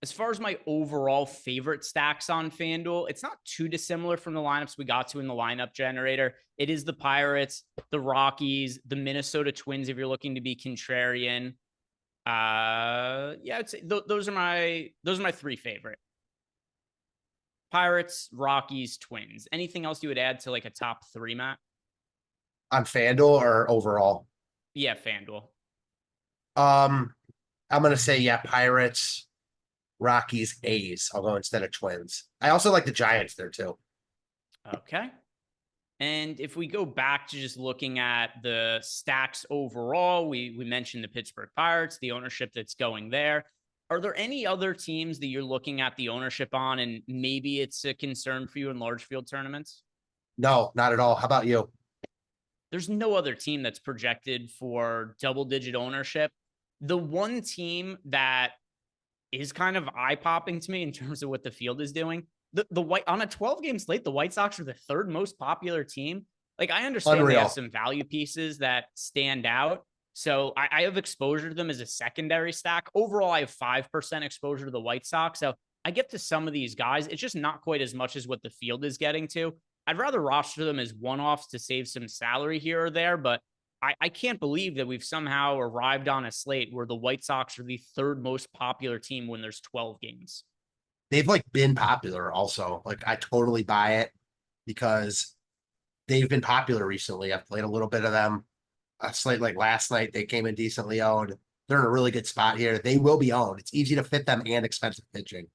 As far as my overall favorite stacks on FanDuel, it's not too dissimilar from the lineups we got to in the lineup generator. It is the Pirates, the Rockies, the Minnesota Twins, if you're looking to be contrarian. Yeah, I'd say those are my three favorite. Pirates, Rockies, Twins. Anything else you would add to like a top 3, Matt? On FanDuel or overall? Yeah, FanDuel. I'm gonna say Pirates, Rockies, A's. I'll go instead of Twins. I also like the Giants there too. Okay. And if we go back to just looking at the stacks overall, we mentioned the Pittsburgh Pirates, the ownership that's going there. Are there any other teams that you're looking at the ownership on and maybe it's a concern for you in large field tournaments? No, not at all. How about you? There's no other team that's projected for double-digit ownership. The one team that is kind of eye-popping to me in terms of what the field is doing, the White on a 12-game slate, the White Sox are the 3rd most popular team. Like, I understand they have some value pieces that stand out. So I have exposure to them as a secondary stack. Overall, I have 5% exposure to the White Sox. So I get to some of these guys. It's just not quite as much as what the field is getting to. I'd rather roster them as one-offs to save some salary here or there, but I can't believe that we've somehow arrived on a slate where the White Sox are the 3rd most popular team when there's 12 games. They've been popular also. I totally buy it because they've been popular recently. I've played a little bit of them. A slate like last night, they came in decently owned. They're in a really good spot here. They will be owned. It's easy to fit them and expensive pitching.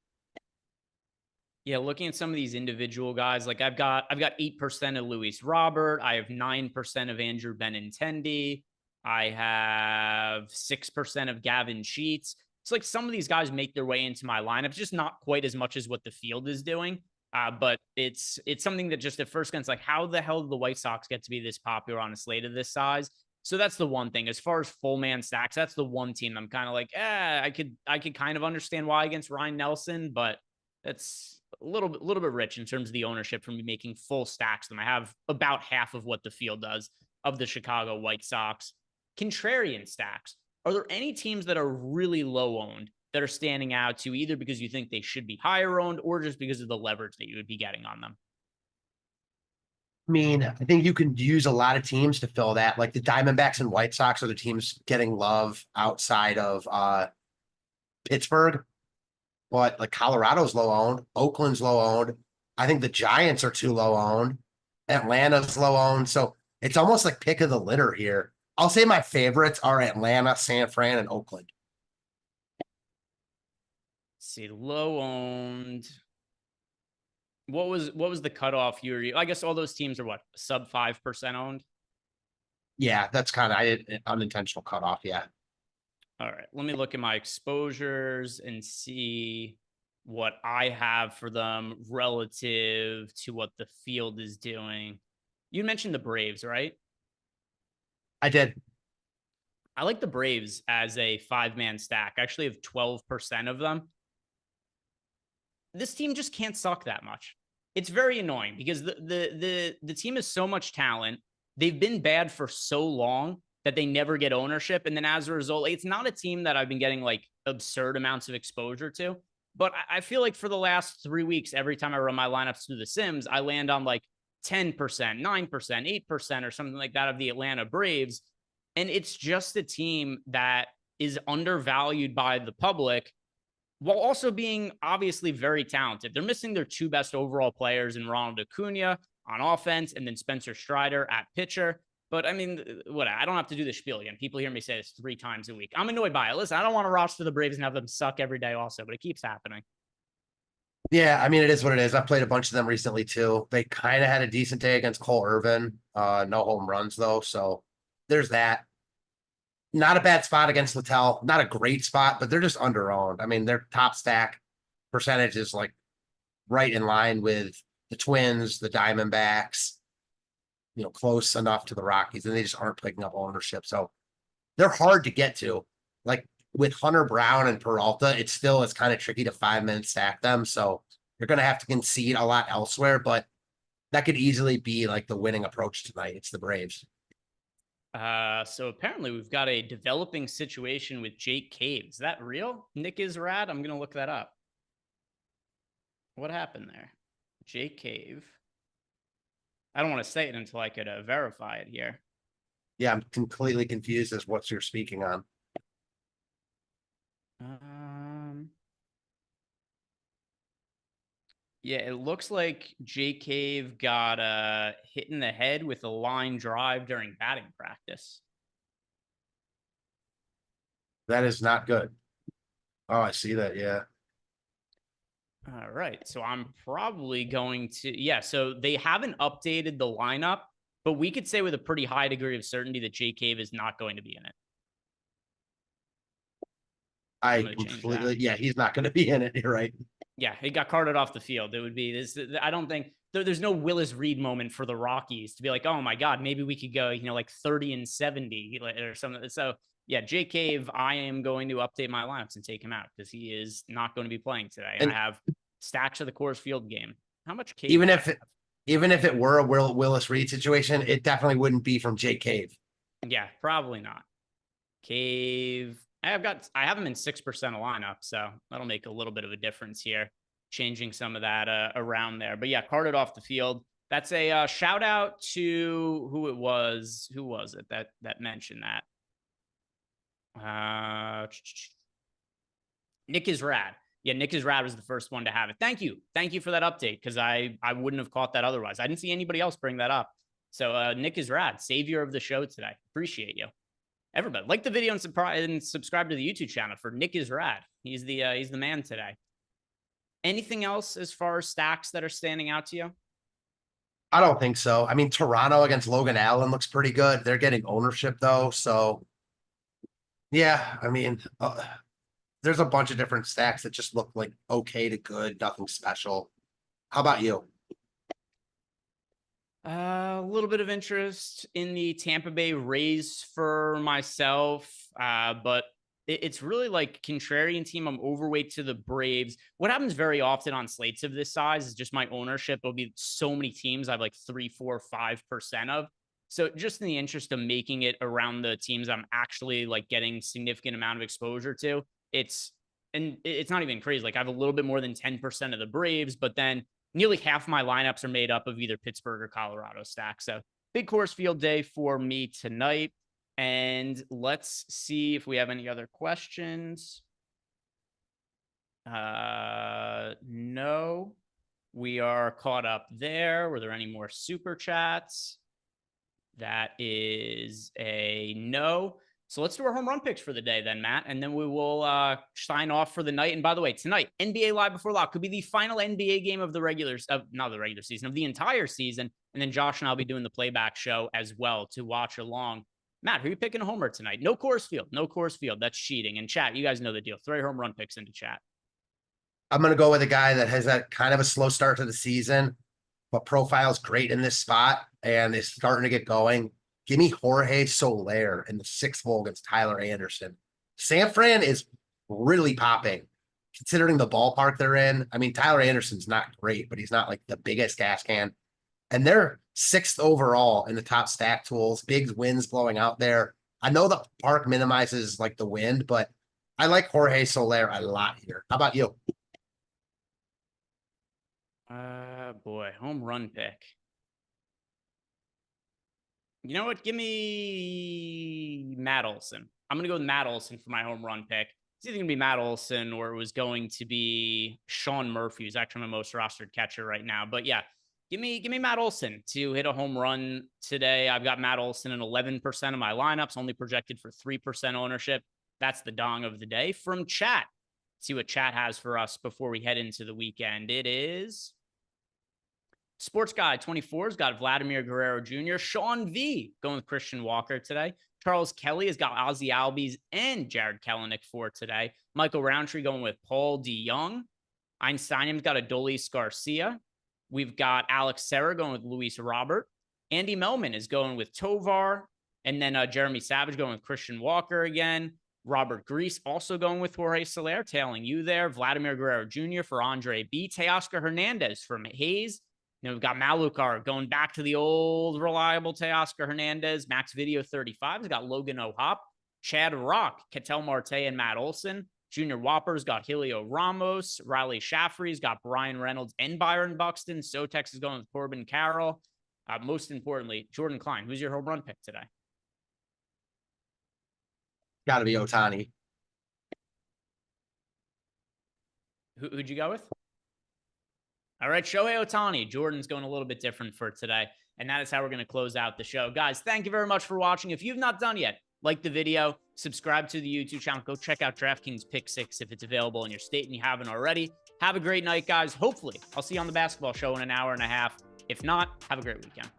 Yeah, looking at some of these individual guys, like I've got 8% of Luis Robert. I have 9% of Andrew Benintendi. I have 6% of Gavin Sheets. It's like some of these guys make their way into my lineup, just not quite as much as what the field is doing. But it's something that just at first glance, like, how the hell did the White Sox get to be this popular on a slate of this size? So that's the one thing. As far as full man stacks, that's the one team I'm kind of like, I could kind of understand why against Ryan Nelson, but that's a little bit rich in terms of the ownership from me making full stacks. Them I have about half of what the field does of the Chicago White Sox. Contrarian stacks. Are there any teams that are really low owned that are standing out to either because you think they should be higher owned or just because of the leverage that you would be getting on them? I mean, I think you can use a lot of teams to fill that. Like the Diamondbacks and White Sox are the teams getting love outside of Pittsburgh. But like Colorado's low owned, Oakland's low owned. I think the Giants are too low owned. Atlanta's low owned. So it's almost like pick of the litter here. I'll say my favorites are Atlanta, San Fran, and Oakland. Let's see, low owned. What was the cutoff you I guess all those teams are what, sub 5% owned? Yeah, that's kind of an unintentional cutoff. Yeah. All right, let me look at my exposures and see what I have for them relative to what the field is doing. You mentioned the Braves, right? I did. I like the Braves as a 5-man stack. I actually have 12% of them. This team just can't suck that much. It's very annoying because the team has so much talent. They've been bad for so long that they never get ownership. And then as a result, it's not a team that I've been getting like absurd amounts of exposure to. But I feel like for the last 3 weeks, every time I run my lineups through the Sims, I land on like 10%, 9%, 8% or something like that of the Atlanta Braves. And it's just a team that is undervalued by the public while also being obviously very talented. They're missing their 2 best overall players in Ronald Acuna on offense and then Spencer Strider at pitcher. But I mean, what, I don't have to do the spiel again. People hear me say this 3 times a week. I'm annoyed by it. Listen, I don't want to roster the Braves and have them suck every day also, but it keeps happening. Yeah, I mean, it is what it is. I played a bunch of them recently too. They kind of had a decent day against Cole Irvin. No home runs though. So there's that. Not a bad spot against Littell. Not a great spot, but they're just underowned. I mean, their top stack percentage is like right in line with the Twins, the Diamondbacks, close enough to the Rockies, and they just aren't picking up ownership. So they're hard to get to. Like with Hunter Brown and Peralta, it's kind of tricky to 5-minute stack them. So you're going to have to concede a lot elsewhere, but that could easily be like the winning approach tonight. It's the Braves. So apparently we've got a developing situation with Jake Cave. Is that real? Nick is rad. I'm going to look that up. What happened there? Jake Cave. I don't want to say it until I could verify it here. Yeah, I'm completely confused as what you're speaking on. Yeah, it looks like J Cave got hit in the head with a line drive during batting practice. That is not good. Oh, I see that. Yeah. All right. So I'm probably going to, yeah. So they haven't updated the lineup, but we could say with a pretty high degree of certainty that J Cave is not going to be in it. I'm I going to change completely, that. yeah, he's not going to be in it. You're right. Yeah, he got carted off the field. It would be this. I don't think there's no Willis Reed moment for the Rockies to be like, oh my God, maybe we could go, like 30-70 or something. So yeah, J Cave, I am going to update my lineups and take him out because he is not going to be playing today. And I have stacks of the Coors Field game. How much Cave? Even if it were a Willis Reed situation, it definitely wouldn't be from Jake Cave. Yeah, probably not. Cave. I have him in 6% of lineup, so that'll make a little bit of a difference here, changing some of that around there. But yeah, carted off the field. That's a shout out to who it was. Who was it that mentioned that? Nick is rad. Yeah, Nick is rad was the first one to have it. Thank you for that update because I wouldn't have caught that otherwise. I didn't see anybody else bring that up. So Nick is rad, savior of the show today. Appreciate you. Everybody, like the video and subscribe to the YouTube channel for Nick is rad. He's the man today. Anything else as far as stacks that are standing out to you? I don't think so. I mean, Toronto against Logan Allen looks pretty good. They're getting ownership though, so yeah. I mean, there's a bunch of different stacks that just look like okay to good, nothing special. How about you? A little bit of interest in the Tampa Bay Rays for myself, but it's really like contrarian team. I'm overweight to the Braves. What happens very often on slates of this size is just my ownership will be so many teams I have like 3, 4, 5% of. So just in the interest of making it around the teams I'm actually like getting significant amount of exposure to, it's not even crazy. Like I have a little bit more than 10% of the Braves, but then nearly half my lineups are made up of either Pittsburgh or Colorado stacks. So big Coors Field day for me tonight. And let's see if we have any other questions. No, we are caught up there. Were there any more super chats? That is a no. So let's do our home run picks for the day then, Matt, and then we will sign off for the night. And by the way, tonight, NBA Live Before Lock could be the final NBA game of the not the regular season, of the entire season. And then Josh and I'll be doing the playback show as well to watch along. Matt, who are you picking a homer tonight? No Coors Field. No Coors Field. That's cheating. And chat, you guys know the deal. Throw your home run picks into chat. I'm going to go with a guy that has that kind of a slow start to the season, but profile's great in this spot and is starting to get going. Give me Jorge Soler in the 6th hole against Tyler Anderson. San Fran is really popping considering the ballpark they're in. I mean, Tyler Anderson's not great, but he's not like the biggest gas can. And they're 6th overall in the top stack tools. Big winds blowing out there. I know the park minimizes like the wind, but I like Jorge Soler a lot here. How about you? Boy, home run pick. You know what? Give me Matt Olson. I'm going to go with Matt Olson for my home run pick. It's either going to be Matt Olson or it was going to be Sean Murphy, who's actually my most rostered catcher right now. But yeah, give me Matt Olson to hit a home run today. I've got Matt Olson in 11% of my lineups, only projected for 3% ownership. That's the dong of the day from chat. Let's see what chat has for us before we head into the weekend. It is Sports Guy 24's got Vladimir Guerrero Jr. Sean V going with Christian Walker today. Charles Kelly has got Ozzy Albies and Jared Kelenic for today. Michael Roundtree going with Paul DeYoung. Einstein's got Adolis Garcia. We've got Alex Serra going with Luis Robert. Andy Melman is going with Tovar. And then Jeremy Savage going with Christian Walker again. Robert Grease also going with Jorge Soler, tailing you there. Vladimir Guerrero Jr. for Andre B. Teoscar Hernandez from Hayes. We've got Malukar going back to the old reliable Teoscar Hernandez. Max Video 35 has got Logan O'Hop. Chad Rock, Ketel Marte, and Matt Olson. Junior Whopper's got Helio Ramos. Riley Shaffrey's got Brian Reynolds and Byron Buxton. Sotex is going with Corbin Carroll. Most importantly, Jordan Klein. Who's your home run pick today? Got to be Ohtani. Who'd you go with? All right, Shohei Ohtani. Jordan's going a little bit different for today. And that is how we're going to close out the show. Guys, thank you very much for watching. If you've not done yet, like the video, subscribe to the YouTube channel. Go check out DraftKings Pick 6 if it's available in your state and you haven't already. Have a great night, guys. Hopefully, I'll see you on the basketball show in an hour and a half. If not, have a great weekend.